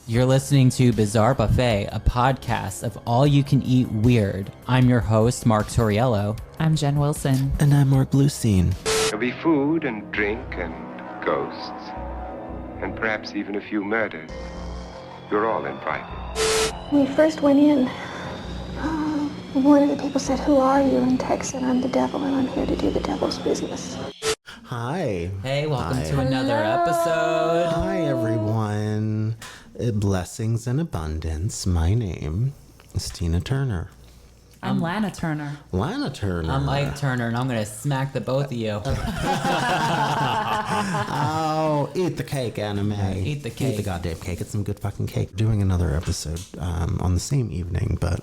You're listening to Bizarre Buffet, a podcast of all-you-can-eat weird. I'm your host, Mark Torriello. I'm Jen Wilson. And I'm Mark Bluestein. There'll be food and drink and ghosts, and perhaps even a few murders. You're all invited. When we first went in, one of the people said, "Who are you?" And Tex said, "I'm the devil, and I'm here to do the devil's business." Hi. Hey, welcome to another episode. Hi, everyone. Blessings and abundance. My name is Tina Turner. I'm Lana Turner. Lana Turner. I'm Ike Turner, and I'm going to smack the both of you. Oh, eat the cake, anime. Eat the cake. Eat the goddamn cake. It's some good fucking cake. Doing another episode on the same evening, but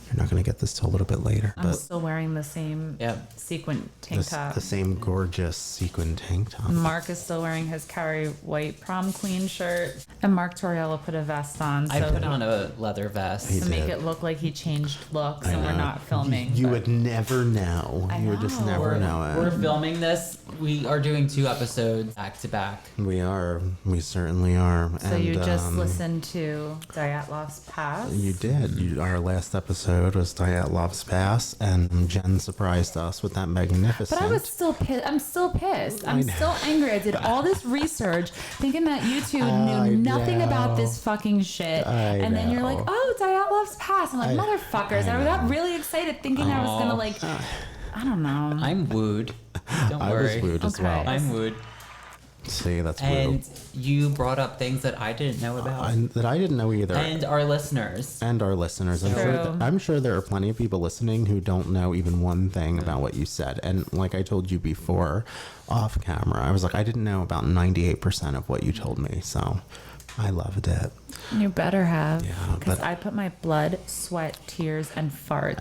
you're not going to get this till a little bit later. I'm still wearing the same sequin tank top. The same gorgeous sequin tank top. Mark is still wearing his Carrie White prom queen shirt. And Mark Torriello put a vest on. I put on a leather vest. He to did. make it look like he changed looks and we're not filming. You would never know. I You would just know. never know it. We're filming this. We are doing 2 episodes back to back. We are. We certainly are. So you just listened to Dyatlov's Pass. You did. Our last episode was Dyatlov's Pass, and Jen surprised us with that magnificent. But I was still pissed. I'm still pissed. I'm still angry. I did all this research thinking that you two knew nothing about this fucking shit. And then you're like, oh, Dyatlov's Pass. I'm like, motherfuckers. And I got really excited thinking I was going to like, I don't know. I'm wooed. Don't I worry. was wooed as Okay. well. I'm wooed. See, that's And woo. you brought up things that I didn't know about. That I didn't know either. And our listeners. And our listeners. True. I'm sure there are plenty of people listening who don't know even one thing about what you said. And like I told you before, off camera, I was like, I didn't know about 98% of what you told me. So I loved it. You better have. Yeah, Because but- I put my blood, sweat, tears, and farts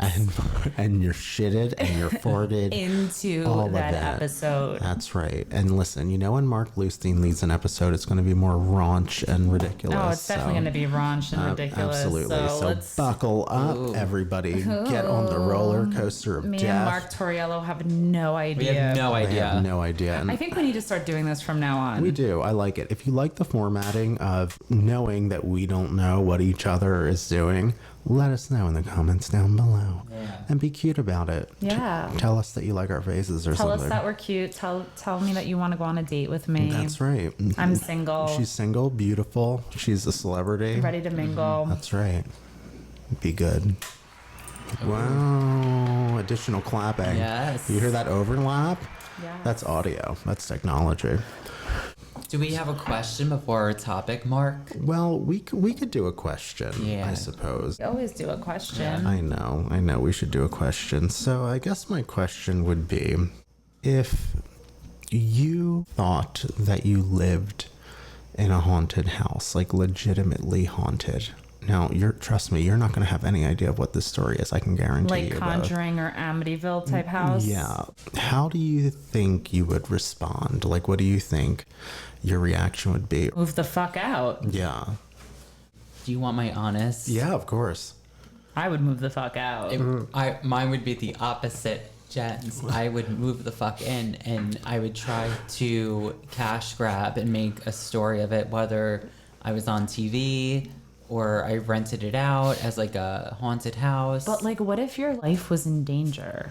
And you're shitted and you're farted. into all of that that. episode. That's right. And listen, you know when Mark Bluestein leads an episode, it's going to be more raunch and ridiculous. Oh, it's definitely going to be raunch and ridiculous. Absolutely. So let's. buckle up, everybody. Get on the roller coaster of Me death. and Mark Torriello have no idea. We have no I idea. have no idea. And I think we need to start doing this from now on. we do. I like it. If you like the formatting of knowing that we don't know what each other is doing, let us know in the comments down below. Yeah. And be cute about it. Yeah. Tell us that you like our faces or Tell something. us that we're cute. Tell me that you want to go on a date with me. That's right. I'm single. She's single, beautiful. She's a celebrity. ready to mingle. That's right. Be good. Wow. Additional clapping. Yes. You hear that overlap? Yeah. That's audio. That's technology. Do we have a question before our topic, Mark? Well, we could do a question, Yeah. I suppose. We always do a question. I know we should do a question. So I guess my question would be, if you thought that you lived in a haunted house, like legitimately haunted. Now, trust me, you're not going to have any idea of what this story is. I can guarantee Like you. Conjuring or Amityville type house. Yeah. How do you think you would respond? Like, what do you think your reaction would be? Move the fuck out. Yeah. Do you want my honest? Yeah, of course. I would move the fuck out. Mine would be the opposite, Jen's. I would move the fuck in, and I would try to cash grab and make a story of it, whether I was on TV or I rented it out as like a haunted house. But like, what if your life was in danger?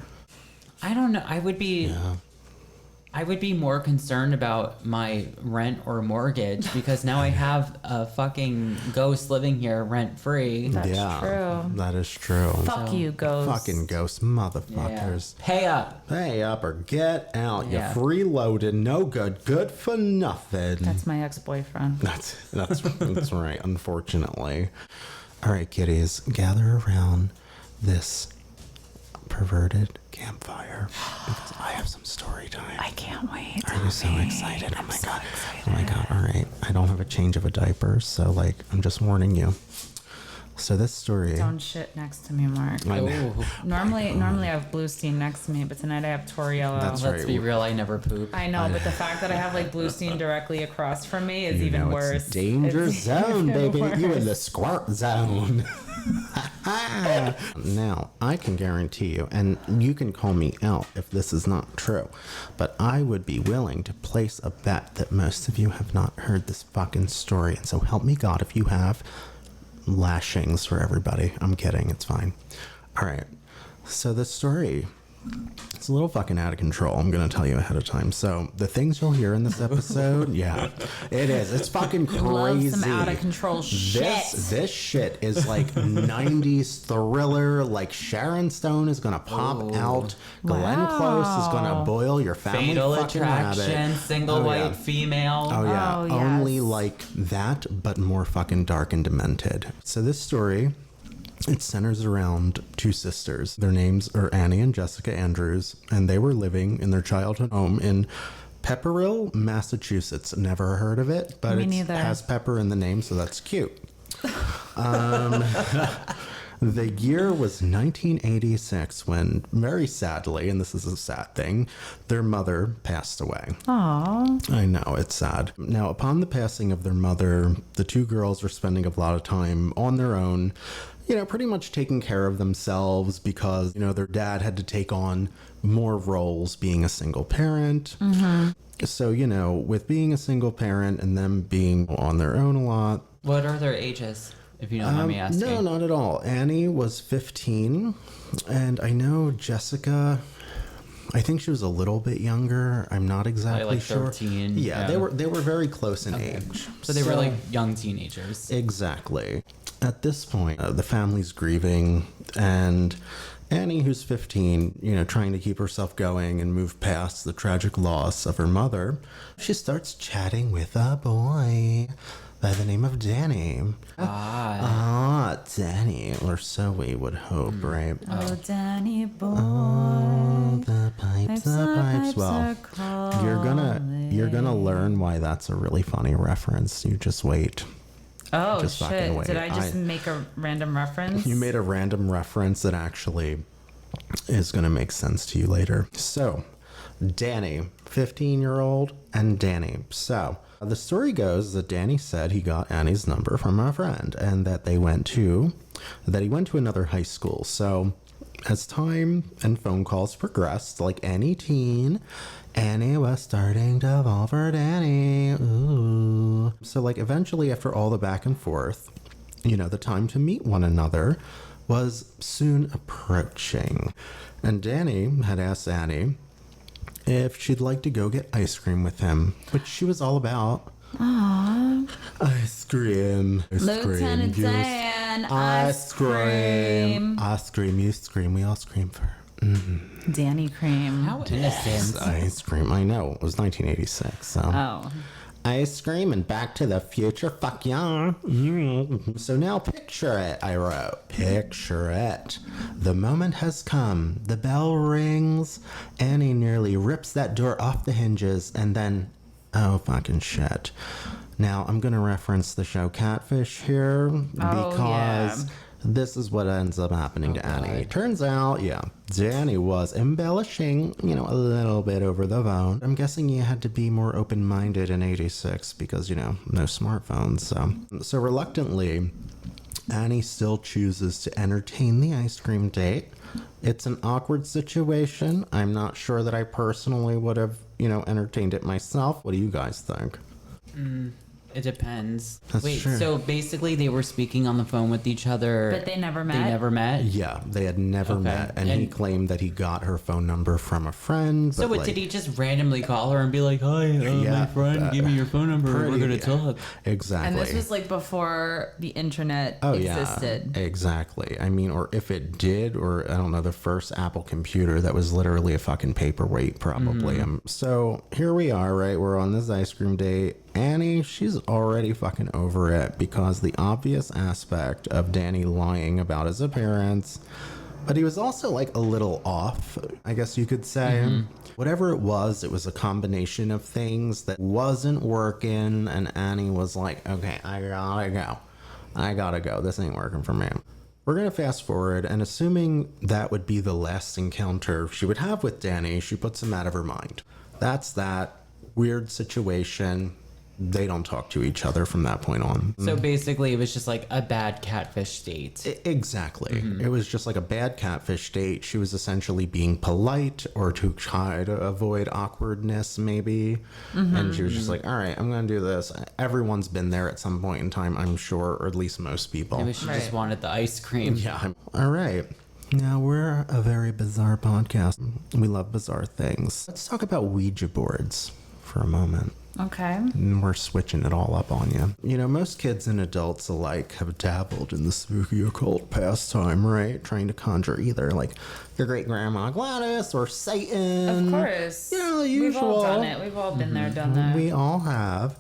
I don't know. I would be more concerned about my rent or mortgage because now I have a fucking ghost living here rent free. That's true. That is true. Fuck you, ghost. Fucking ghost motherfuckers. Pay up. Pay up or get out. Yeah. You're freeloaded. No good. Good for nothing. That's my ex-boyfriend. That's right, unfortunately. All right, kiddies, gather around this perverted campfire because I have some story time. I can't wait. Are you so excited? Oh my god. Oh my god. All right. I don't have a change of a diaper, so like I'm just warning you. So this story... Don't shit next to me, Mark. I know. Normally I have blue stain next to me, but tonight I have Toriello. That's Let's right. be real, I never poop. I know, but the fact that I have like blue stain directly across from me is You even know, worse. it's danger It's zone, even baby. You in worse. the squirt zone. Now, I can guarantee you, and you can call me out if this is not true, but I would be willing to place a bet that most of you have not heard this fucking story. And so help me God if you have. Lashings for everybody. I'm kidding. It's fine. All right. So this story... it's a little fucking out of control. I'm going to tell you ahead of time. So the things you'll hear in this episode, yeah, it is. It's fucking crazy. Love some out of control shit. This shit is like 90s thriller. Like Sharon Stone is going to pop out. Glenn Close is going to boil your family Fatal fucking attraction, rabbit. single white female. Oh yeah, Oh, yes. only like that, but more fucking dark and demented. So this story, it centers around two sisters. Their names are Annie and Jessica Andrews, and they were living in their childhood home in Pepperell, Massachusetts. Never heard of it, but it has pepper in the name, so that's cute. The year was 1986 when, very sadly, and this is a sad thing, their mother passed away. Aww. I know, it's sad. Now, upon the passing of their mother, the two girls were spending a lot of time on their own, you know, pretty much taking care of themselves because, you know, their dad had to take on more roles being a single parent. Mm-hmm. So, you know, with being a single parent and them being on their own a lot. What are their ages, if you don't mind me asking? No, not at all. Annie was 15, and I know Jessica, I think she was a little bit younger. I'm not exactly like sure. 13. Yeah, they were very close in age. So they were like young teenagers. Exactly. At this point, the family's grieving, and Annie, who's 15, you know, trying to keep herself going and move past the tragic loss of her mother, she starts chatting with a boy by the name of Danny. Danny, or so we would hope, right? Oh, Danny boy. Oh, the pipes. Well, you're gonna learn why that's a really funny reference. You just wait. Oh, Just fucking shit. wait. Did I just make a random reference? You made a random reference that actually is going to make sense to you later. So, Danny, 15-year-old, and Danny. So, the story goes that Danny said he got Annie's number from a friend and that he went to another high school. So, as time and phone calls progressed, like any teen, Annie was starting to fall for Danny. Ooh. So, like, eventually, after all the back and forth, you know, the time to meet one another was soon approaching. And Danny had asked Annie if she'd like to go get ice cream with him, which she was all about. Aww. Ice cream. Lieutenant Dan, ice cream. Ice cream, you scream, we all scream for Danny cream. How innocent. ice cream. I know, it was 1986, so. Oh. Ice cream and Back to the Future, fuck yeah. So now picture it, I wrote. Picture it. The moment has come. The bell rings. Annie nearly rips that door off the hinges and then, oh fucking shit. Now I'm going to reference the show Catfish here because this is what ends up happening to Annie. Turns out, Danny was embellishing, you know, a little bit over the phone. I'm guessing you had to be more open-minded in 86 because, you know, no smartphones. So reluctantly, Annie still chooses to entertain the ice cream date. It's an awkward situation. I'm not sure that I personally would have, you know, entertained it myself. What do you guys think? It depends. That's Wait, true. so basically they were speaking on the phone with each other. But they never met? They never met? Yeah, they had never met. And he claimed that he got her phone number from a friend. So but did he just randomly call her and be like, hi, my friend, give me your phone number. We're going to talk. Exactly. And this was like before the internet existed. Yeah, exactly. I mean, or if it did, or I don't know, the first Apple computer that was literally a fucking paperweight, probably. So here we are, right? We're on this ice cream date. Annie, she's already fucking over it because the obvious aspect of Danny lying about his appearance, but he was also like a little off, I guess you could say. Whatever it was a combination of things that wasn't working, and Annie was like, okay, I gotta go. I gotta go. This ain't working for me. We're going to fast forward, and assuming that would be the last encounter she would have with Danny, she puts him out of her mind. That's that weird situation. They don't talk to each other from that point on. So basically, it was just like a bad catfish date. Exactly. It was just like a bad catfish date. She was essentially being polite or to try to avoid awkwardness, maybe. And she was just like, all right, I'm going to do this. Everyone's been there at some point in time, I'm sure, or at least most people. Maybe she just wanted the ice cream. Yeah. All right. Now, we're a very bizarre podcast. We love bizarre things. Let's talk about Ouija boards for a moment. Okay. And we're switching it all up on you. You know, most kids and adults alike have dabbled in the spooky occult pastime, right? Trying to conjure either like your great grandma Gladys or Satan. Of course. You know, the We've usual. all done it. We've all been there, done that. We all have.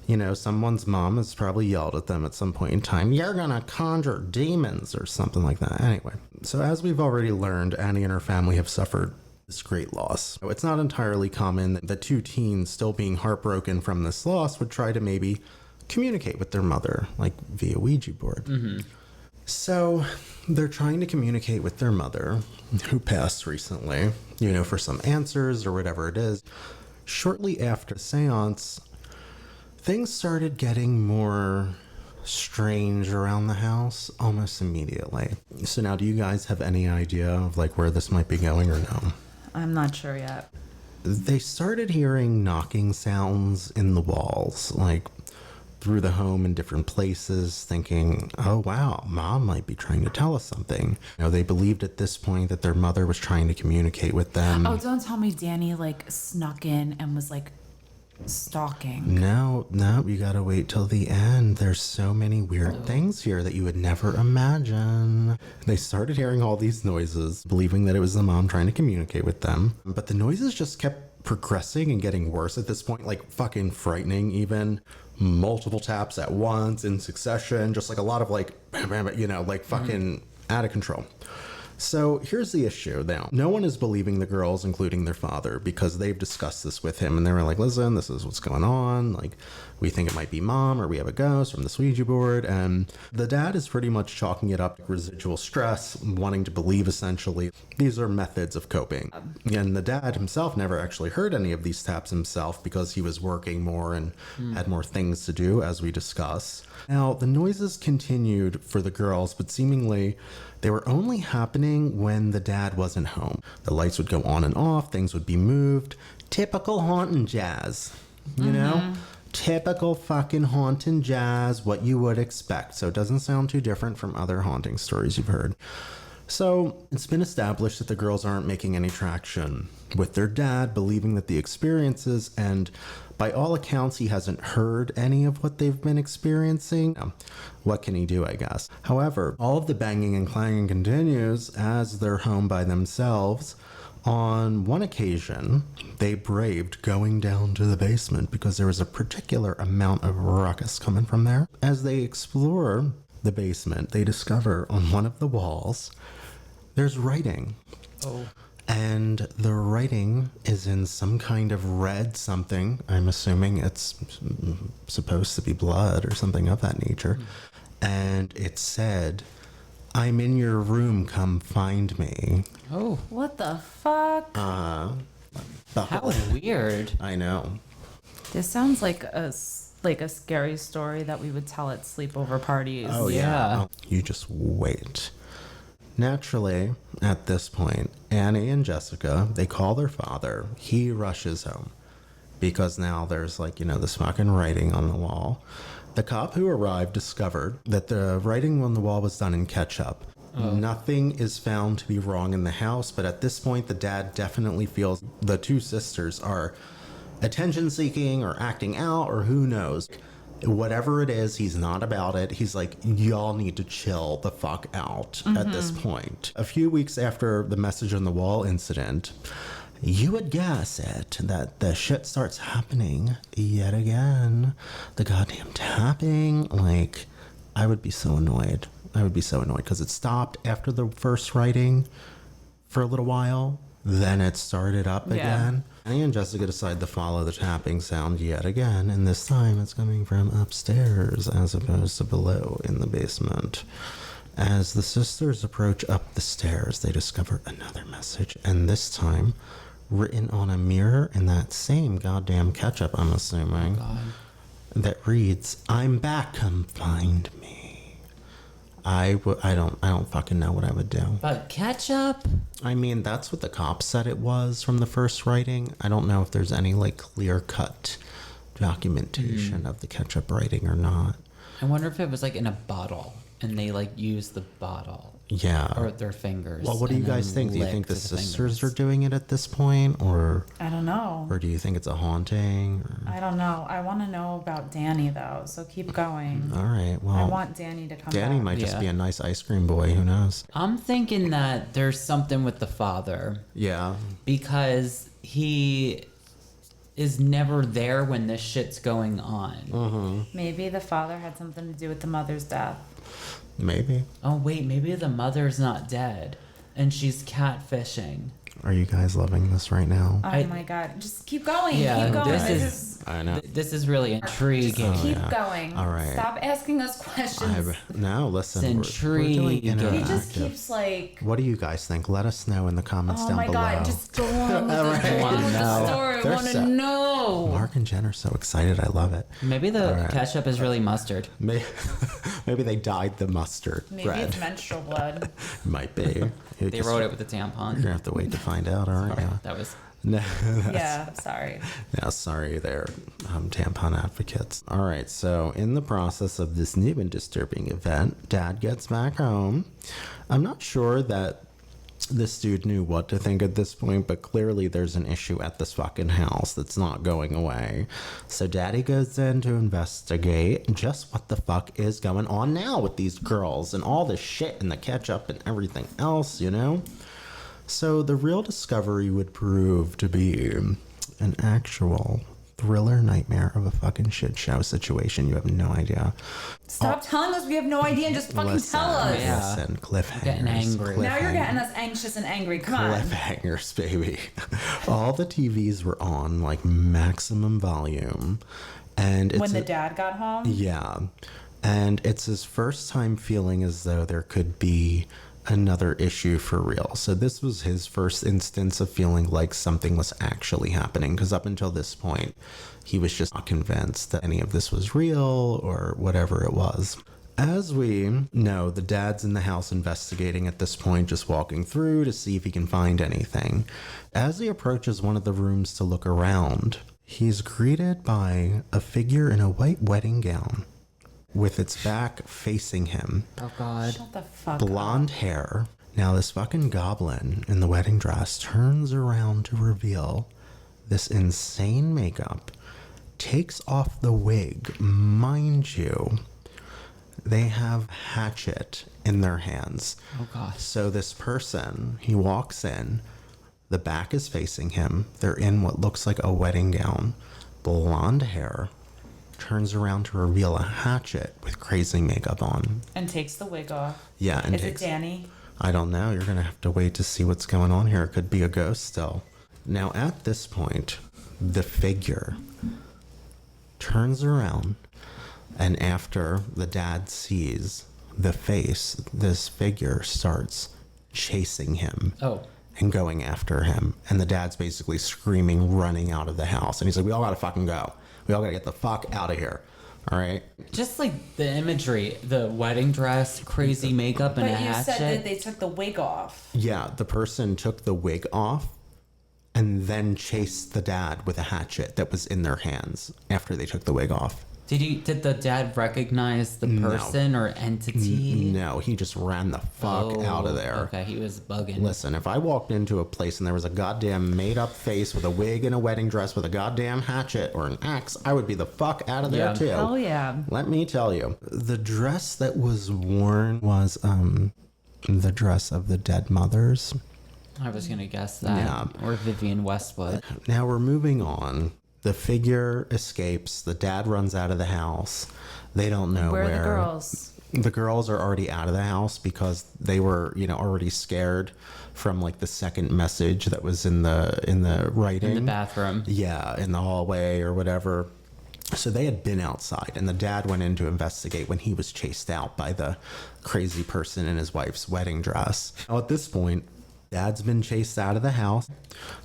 You know, someone's mom has probably yelled at them at some point in time, you're gonna conjure demons or something like that. Anyway, so as we've already learned, Annie and her family have suffered this great loss. It's not entirely common that two teens still being heartbroken from this loss would try to maybe communicate with their mother, like via Ouija board. So they're trying to communicate with their mother, who passed recently, you know, for some answers or whatever it is. Shortly after the seance, things started getting more strange around the house almost immediately. So now, do you guys have any idea of like where this might be going or no? I'm not sure yet. They started hearing knocking sounds in the walls, like through the home in different places, thinking, oh wow, mom might be trying to tell us something. You know, they believed at this point that their mother was trying to communicate with them. Oh, don't tell me Danny like snuck in and was like stalking. No, you gotta wait till the end. There's so many weird things here that you would never imagine. They started hearing all these noises, believing that it was the mom trying to communicate with them. But the noises just kept progressing and getting worse at this point, like fucking frightening even. Multiple taps at once in succession, just like a lot of like, you know, like fucking out of control. So here's the issue now. No one is believing the girls, including their father, because they've discussed this with him and they were like, listen, this is what's going on. Like, we think it might be mom or we have a ghost from the Ouija board. And the dad is pretty much chalking it up to residual stress, wanting to believe essentially. These are methods of coping. And the dad himself never actually heard any of these taps himself because he was working more and had more things to do, as we discuss. Now, the noises continued for the girls, but seemingly they were only happening when the dad wasn't home. The lights would go on and off, things would be moved. Typical haunting jazz, you know? Typical fucking haunting jazz, what you would expect. So it doesn't sound too different from other haunting stories you've heard. So it's been established that the girls aren't making any traction with their dad, believing that the experiences, and by all accounts, he hasn't heard any of what they've been experiencing. What can he do, I guess? However, all of the banging and clanging continues as they're home by themselves. On one occasion, they braved going down to the basement because there was a particular amount of ruckus coming from there. As they explore the basement, they discover on one of the walls there's writing. Oh. And the writing is in some kind of red something. I'm assuming it's supposed to be blood or something of that nature. And it said, I'm in your room, come find me. Oh. What the fuck? How weird. I know. This sounds like a scary story that we would tell at sleepover parties. Oh, Yeah. You just wait. Naturally, at this point, Annie and Jessica, they call their father. He rushes home because now there's like, you know, this fucking writing on the wall. The cop who arrived discovered that the writing on the wall was done in ketchup. Nothing is found to be wrong in the house, but at this point, the dad definitely feels the two sisters are attention seeking or acting out or who knows. Whatever it is, he's not about it. He's like, y'all need to chill the fuck out at this point. A few weeks after the message on the wall incident, you would guess it, that the shit starts happening yet again. The goddamn tapping, like, I would be so annoyed. I would be so annoyed because it stopped after the first writing for a little while. Then it started up again. Danny and Jessica decide to follow the tapping sound yet again, and this time it's coming from upstairs as opposed to below in the basement. As the sisters approach up the stairs, they discover another message, and this time written on a mirror in that same goddamn ketchup, I'm assuming, that reads, "I'm back, come find me." I don't fucking know what I would do. But ketchup? I mean, that's what the cops said it was from the first writing. I don't know if there's any like clear-cut documentation of the ketchup writing or not. I wonder if it was like in a bottle and they like used the bottle. Yeah. Or their fingers. Well, what do you guys think? Do you think the sisters are doing it at this point, or I don't know. Or do you think it's a haunting? Or... I don't know. I want to know about Danny though, so keep going. All right. Well, I want Danny to come Danny back. might just be a nice ice cream boy. Who knows? I'm thinking that there's something with the father. Yeah. Because he is never there when this shit's going on. Maybe the father had something to do with the mother's death. Maybe. Oh, wait, maybe the mother's not dead and she's catfishing. Are you guys loving this right now? Oh my God. Just keep going. Yeah, keep going. this is I know. This is really intriguing. Just keep going. All right. Stop asking us questions. No, listen. It's We're doing intriguing. He just interactive. keeps like, What do you guys think? Let us know in the comments oh down my below. God, just go on with All this. right. Go on with the No. story. I They're want to so- know. Mark and Jen are so excited. I love it. Maybe the All right. ketchup is really mustard. Maybe they dyed the mustard Maybe red. it's menstrual blood. Might be. They wrote it with a You're tampon. gonna have to wait to find out, aren't Sorry, you? that was... No. Yeah, sorry. Yeah, sorry there, tampon advocates. All right, so in the process of this new and disturbing event, Dad gets back home. I'm not sure that this dude knew what to think at this point, but clearly there's an issue at this fucking house that's not going away. So Daddy goes in to investigate just what the fuck is going on now with these girls and all this shit and the ketchup and everything else, you know? So the real discovery would prove to be an actual thriller nightmare of a fucking shit show situation. You have no idea. Stop telling us we have no idea and just fucking tell us. Yeah. Listen, cliffhangers. Getting angry. Now you're getting us anxious and angry. Come on. Cliffhangers, baby. All the TVs were on like maximum volume. And it's When the dad got home? Yeah. And it's his first time feeling as though there could be another issue for real. So this was his first instance of feeling like something was actually happening, because up until this point he was just not convinced that any of this was real or whatever it was. As we know, the dad's in the house investigating at this point, just walking through to see if he can find anything. As he approaches one of the rooms to look around, he's greeted by a figure in a white wedding gown with its back facing him. Oh, God. Shut the fuck Blonde hair. Now this fucking goblin in the wedding dress turns around to reveal this insane makeup, takes off the wig. Mind you, they have hatchet in their hands. Oh, God. So this person, he walks in, the back is facing him. They're in what looks like a wedding gown, blonde hair, turns around to reveal a hatchet with crazy makeup on. And takes the wig off. Yeah, and Is it takes... Danny? I don't know. You're going to have to wait to see what's going on here. It could be a ghost still. Now, at this point, the figure turns around, and after the dad sees the face, this figure starts chasing him. Oh. And going after him. And the dad's basically screaming, running out of the house. And he's like, we all got to fucking go. We all got to get the fuck out of here. All right? Just like the imagery, the wedding dress, crazy makeup, and a But you hatchet. said that they took the wig off. Yeah, the person took the wig off and then chased the dad with a hatchet that was in their hands after they took the wig off. Did the dad recognize the No. person or entity? No, he just ran the fuck out of there. Okay, he was bugging. Listen, if I walked into a place and there was a goddamn made-up face with a wig and a wedding dress with a goddamn hatchet or an axe, I would be the fuck out of there Yeah. too. Hell yeah. Let me tell you. The dress that was worn was the dress of the dead mothers. I was gonna guess that. Yeah. Or Vivian Westwood. Now we're moving on. The figure escapes. The dad runs out of the house. They don't know Where where. are the girls? the girls are already out of the house because they were, already scared from like the second message that was in the writing. In the bathroom. Yeah, in the hallway or whatever. So they had been outside, and the dad went in to investigate when he was chased out by the crazy person in his wife's wedding dress. Now, at this point, Dad's been chased out of the house.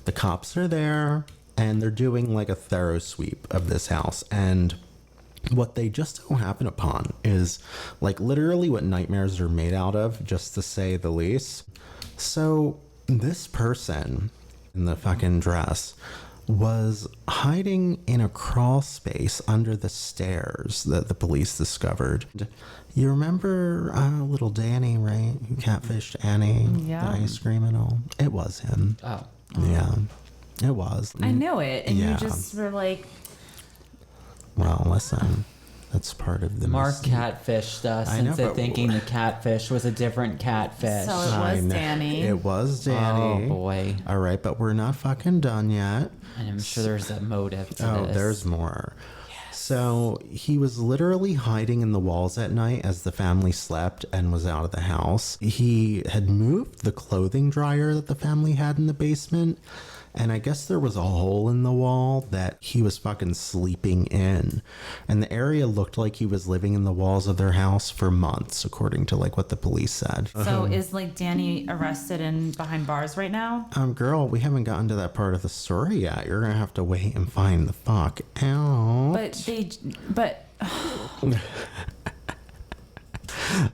The cops are there, and they're doing like a thorough sweep of this house. And what they just don't happen upon is like literally what nightmares are made out of, just to say the least. So this person in the fucking dress was hiding in a crawl space under the stairs that the police discovered. You remember little Danny, right? Who catfished Annie, Yeah. the ice cream and all? It was him. Oh. Yeah, it was. I knew it, and Yeah. you just were like, Well, listen, that's part of the Mark mystique. catfished us I know, into but- thinking the catfish was a different catfish. so it I was know. Danny. It was Danny. Oh boy. All right, but we're not fucking done yet. And I'm sure there's a motive to Oh, this. there's more. So he was literally hiding in the walls at night as the family slept and was out of the house. He had moved the clothing dryer that the family had in the basement. And I guess there was a hole in the wall that he was fucking sleeping in. And the area looked like he was living in the walls of their house for months, according to like what the police said. So is like Danny arrested and behind bars right now? Girl, we haven't gotten to that part of the story yet. You're gonna have to wait and find the fuck out. But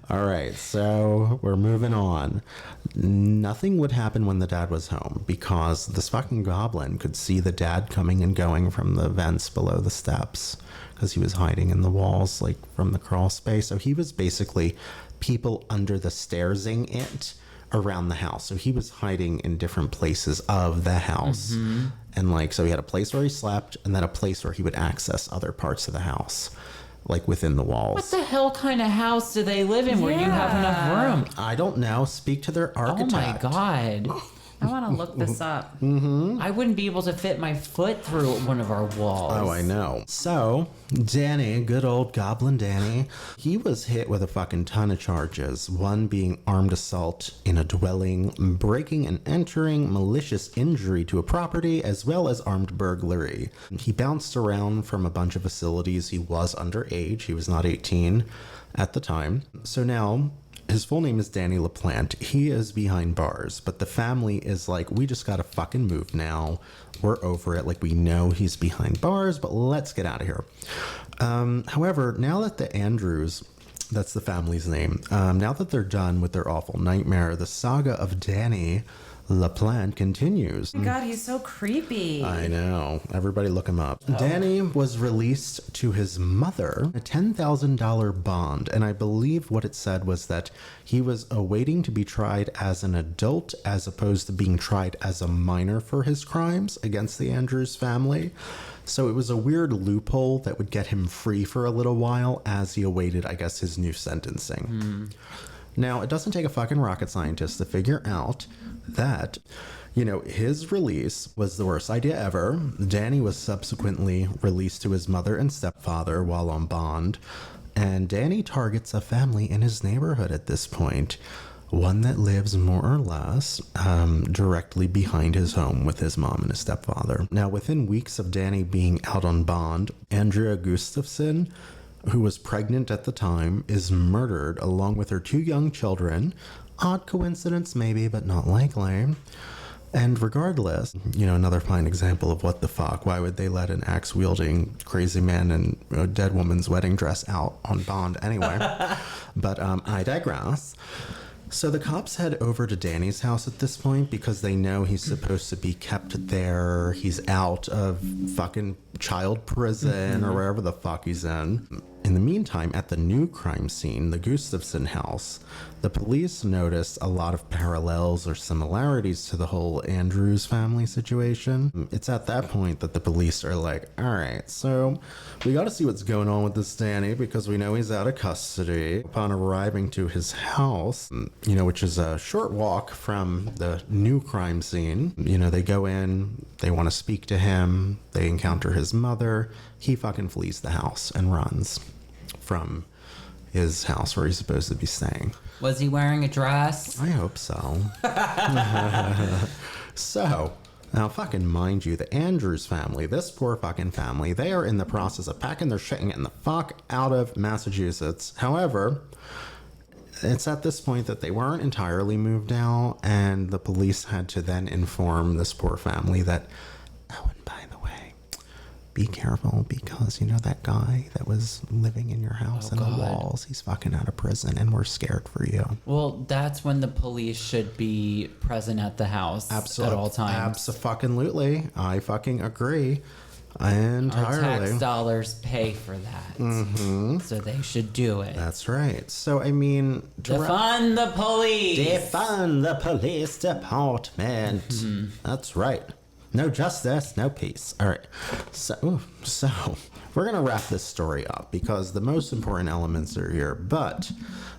All right, so we're moving on. Nothing would happen when the dad was home because this fucking goblin could see the dad coming and going from the vents below the steps because he was hiding in the walls, like from the crawl space. So he was basically people under the stairsing it around the house. So he was hiding in different places of the house. And like, so he had a place where he slept and then a place where he would access other parts of the house, like within the walls. What the hell kind of house do they live in where you have enough room? I don't know. Speak to their architect. Oh my god. I want to look this up. I wouldn't be able to fit my foot through one of our walls. Oh, I know. So, Danny, good old Goblin Danny, he was hit with a fucking ton of charges. One being armed assault in a dwelling, breaking and entering, malicious injury to a property, as well as armed burglary. He bounced around from a bunch of facilities. He was underage. He was not 18 at the time. So now, his full name is Daniel LaPlante. He is behind bars, but the family is like, we just gotta fucking move now. We're over it. Like, we know he's behind bars, but let's get out of here. However, now that the Andrews, that's the family's name, now that they're done with their awful nightmare, the saga of Danny LaPlante continues. Oh my God, he's so creepy. I know. Everybody look him up. Danny was released to his mother, a $10,000 bond, and I believe what it said was that he was awaiting to be tried as an adult as opposed to being tried as a minor for his crimes against the Andrews family. So it was a weird loophole that would get him free for a little while as he awaited, I guess, his new sentencing. Now, it doesn't take a fucking rocket scientist to figure out that, his release was the worst idea ever. Danny was subsequently released to his mother and stepfather while on bond, and Danny targets a family in his neighborhood at this point, one that lives more or less directly behind his home with his mom and his stepfather. Now, within weeks of Danny being out on bond, Andrea Gustafson, who was pregnant at the time, is murdered along with her 2 young children. Odd coincidence, maybe, but not likely. And regardless, another fine example of what the fuck. Why would they let an axe-wielding crazy man in a dead woman's wedding dress out on bond anyway? But I digress. So the cops head over to Danny's house at this point because they know he's supposed to be kept there. He's out of fucking child prison or wherever the fuck he's in. In the meantime, at the new crime scene, the Gustafson house, the police noticed a lot of parallels or similarities to the whole Andrews family situation. It's at that point that the police are like, all right, so we got to see what's going on with this Danny because we know he's out of custody. Upon arriving to his house, which is a short walk from the new crime scene, they go in, they want to speak to him, they encounter his mother. He fucking flees the house and runs from his house where he's supposed to be staying. Was he wearing a dress? I hope so. So, now fucking mind you, the Andrews family, this poor fucking family, they are in the process of packing their shit and getting the fuck out of Massachusetts. However, it's at this point that they weren't entirely moved out, and the police had to then inform this poor family that, oh, and by the way, be careful because, you know, that guy that was living in your house and the walls, he's fucking out of prison and we're scared for you. Well, that's when the police should be present at the house at all times. Absolutely. I fucking agree. Entirely. Our tax dollars pay for that. So they should do it. That's right. So, I mean... Defund the police! Defund the police department. That's right. No justice, no peace. All right. So we're going to wrap this story up because the most important elements are here. But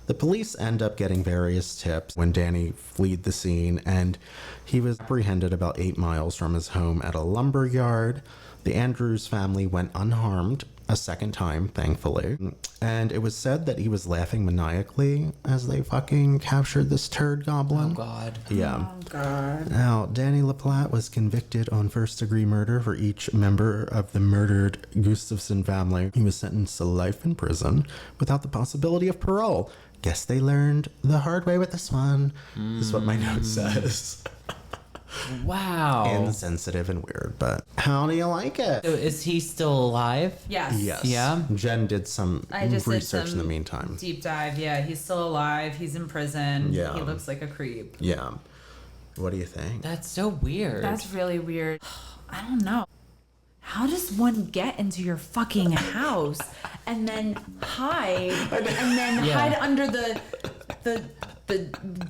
the police end up getting various tips when Danny fled the scene, and he was apprehended about 8 miles from his home at a lumber yard. The Andrews family went unharmed a second time, thankfully. And it was said that he was laughing maniacally as they fucking captured this turd goblin. Oh, God. Yeah. Oh, God. Now, Danny LaPlante was convicted on first-degree murder for each member of the murdered Gustafson family. He was sentenced to life in prison without the possibility of parole. Guess they learned the hard way with this one. This is what my note says. Wow. Insensitive and weird, but how do you like it? So is he still alive? Yes. Yes. Yeah? Jen did some I just research did in the some meantime. deep dive. Yeah, he's still alive. He's in prison. Yeah. He looks like a creep. Yeah. What do you think? That's so weird. That's really weird. I don't know. How does one get into your fucking house and then hide hide under the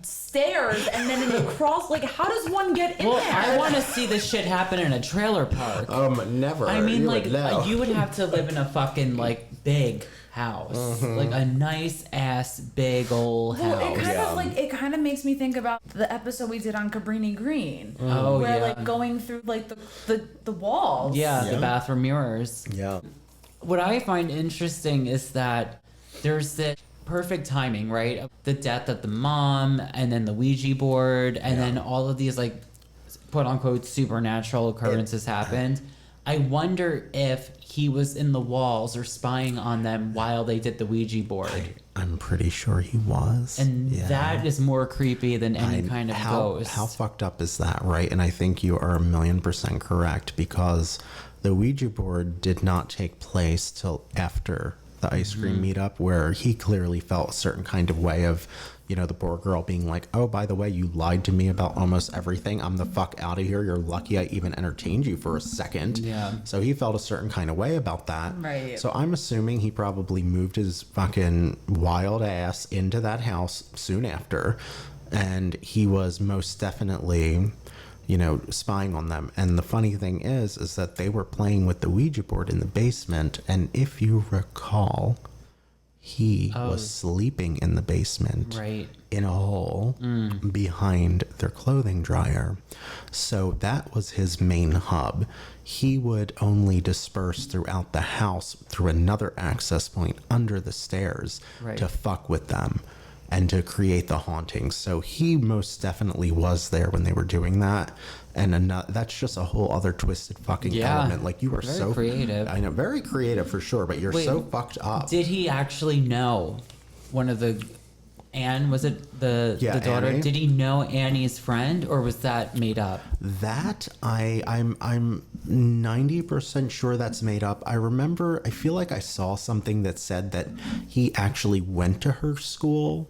stairs and then in the cross? Like, how does one get in Well, there? I want to see this shit happen in a trailer park. Never. I mean, You like, would know. you would have to live in a fucking, like, big house. Like, a nice-ass, big old Well, house. it kind of makes me think about the episode we did on Cabrini Green. Oh, where, yeah. like, going through, like, the walls. Yeah, Yeah. the bathroom mirrors. Yeah. What I find interesting is that there's this perfect timing, right? The death of the mom, and then the Ouija board, and then all of these, like, quote-unquote supernatural occurrences happened. I wonder if he was in the walls or spying on them while they did the Ouija board. I'm pretty sure he was. And that is more creepy than any kind of ghost. How fucked up is that, right? And I think you are 1,000,000% correct because the Ouija board did not take place till after the ice cream meetup, where he clearly felt a certain kind of way of, you know, the poor girl being like, oh, by the way, you lied to me about almost everything. I'm the fuck out of here. You're lucky I even entertained you for a second. Yeah. So he felt a certain kind of way about that. Right. So I'm assuming he probably moved his fucking wild ass into that house soon after. And he was most definitely, you know, spying on them. And the funny thing is that they were playing with the Ouija board in the basement. And if you recall, he was sleeping in the basement Right. in a hole behind their clothing dryer. So that was his main hub. He would only disperse throughout the house through another access point under the stairs Right. to fuck with them and to create the hauntings. So he most definitely was there when they were doing that. And that's just a whole other twisted fucking element. Like, you are Very so creative. I know, very creative for sure, but you're Wait, so fucked up. Did he actually know one of the Anne? Was it the daughter? Annie. Did he know Annie's friend, or was that made up? That I'm 90% sure that's made up. I feel like I saw something that said that he actually went to her school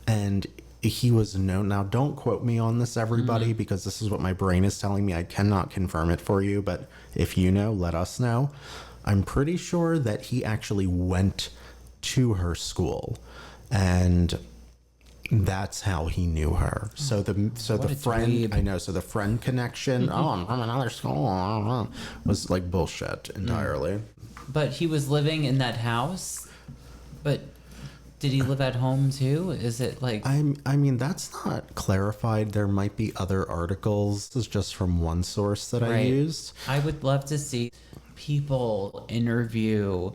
and he was known. Now, don't quote me on this, everybody, because this is what my brain is telling me. I cannot confirm it for you, but if you know, let us know. I'm pretty sure that he actually went to her school, and that's how he knew her. So the What a friend, dweeb. I know. So the friend connection, I'm from another school, was like bullshit entirely. But he was living in that house. But did he live at home too? Is it like I mean, that's not clarified. There might be other articles. This is just from one source that I Right. used. I would love to see people interview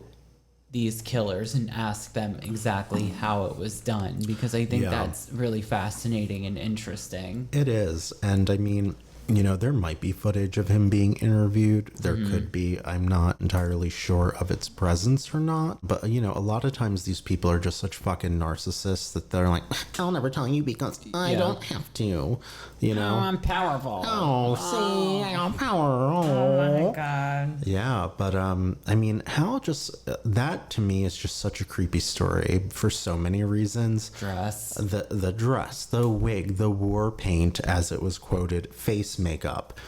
these killers and ask them exactly how it was done, because I think that's really fascinating and interesting. It is. And I mean, you know, there might be footage of him being interviewed. There could be. I'm not entirely sure of its presence or not. But, you know, a lot of times these people are just such fucking narcissists that they're like, I'll never tell you because I don't have to, you know? Oh, I'm powerful. Oh, see, I got power. Oh my God. Yeah, but I mean, how just that to me is just such a creepy story for so many reasons. Dress. The dress, the wig, the war paint, as it was quoted, face makeup,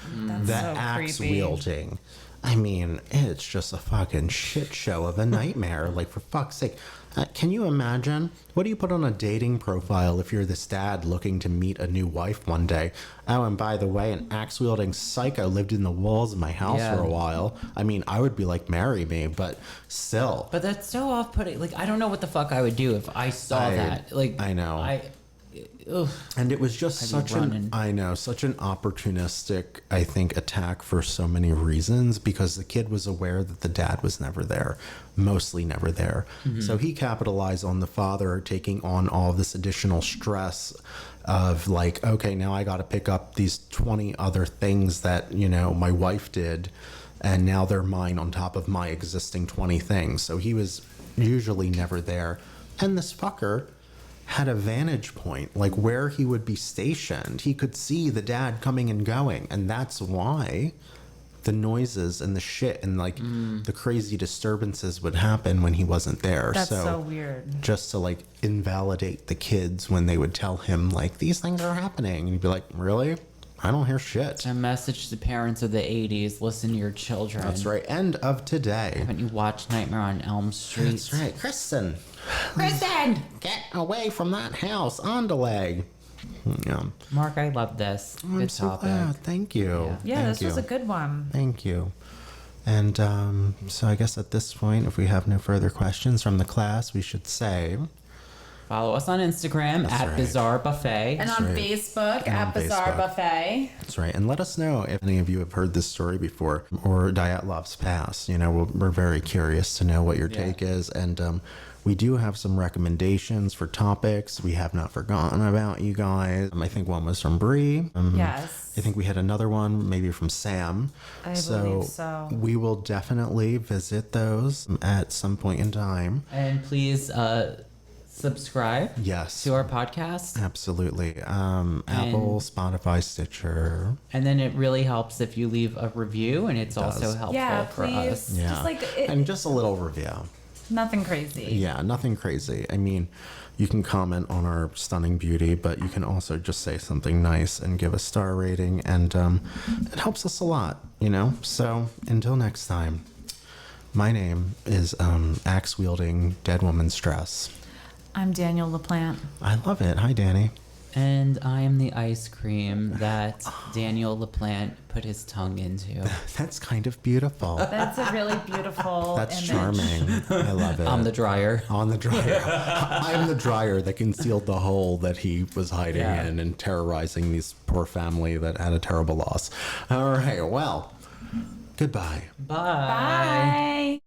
the axe wielding. I mean, it's just a fucking shit show of a nightmare. Like, for fuck's sake. Can you imagine? What do you put on a dating profile if you're this dad looking to meet a new wife one day? Oh, and by the way, an axe-wielding psycho lived in the walls of my house for a while. I mean, I would be like, marry me, but still. But that's so off-putting. Like, I don't know what the fuck I would do if I saw that. Like, I know. And it was just such an opportunistic, I think, attack for so many reasons, because the kid was aware that the dad was never there, mostly never there. So he capitalized on the father taking on all this additional stress of like, okay, now I got to pick up these 20 other things that, you know, my wife did, and now they're mine on top of my existing 20 things. So he was usually never there. And this fucker had a vantage point, like where he would be stationed. He could see the dad coming and going, and that's why the noises and the shit and like the crazy disturbances would happen when he wasn't there. That's so weird. Just to like invalidate the kids when they would tell him like, these things are happening, and he'd be like, really? I don't hear shit. A message to parents of the 80s, listen to your children. That's right. End of today. Haven't you watched Nightmare on Elm Street? That's right. Kristen, get away from that house, on the leg. Yeah. Mark, I love this. Good topic. Thank you. Yeah, Thank this was a good one. Thank you. And so I guess at this point, if we have no further questions from the class, we should say... Follow us on Instagram at Bizarre Buffet. And on Facebook at Bizarre Buffet. That's right. And let us know if any of you have heard this story before, or Dyatlov's past. You know, we're very curious to know what your take is. And we do have some recommendations for topics. We have not forgotten about you guys. I think one was from Bree. Yes. I think we had another one maybe from Sam. I believe so. We will definitely visit those at some point in time. And please subscribe to our podcast. Absolutely. Apple, Spotify, Stitcher. And then it really helps if you leave a review, and it's also helpful for us. Yeah. Just like and just a little review. Nothing crazy. Yeah, nothing crazy. I mean, you can comment on our stunning beauty, but you can also just say something nice and give a star rating, and it helps us a lot, you know? So until next time, my name is axe-wielding dead woman's dress. I'm Daniel LaPlante. I love it. Hi, Danny. And I am the ice cream that Daniel LaPlante put his tongue into. That's kind of beautiful. That's a really beautiful That's image. charming. I love it. I'm the dryer. On the dryer. I'm the dryer that concealed the hole that he was hiding in and terrorizing this poor family that had a terrible loss. All right. Well, goodbye. Bye. Bye.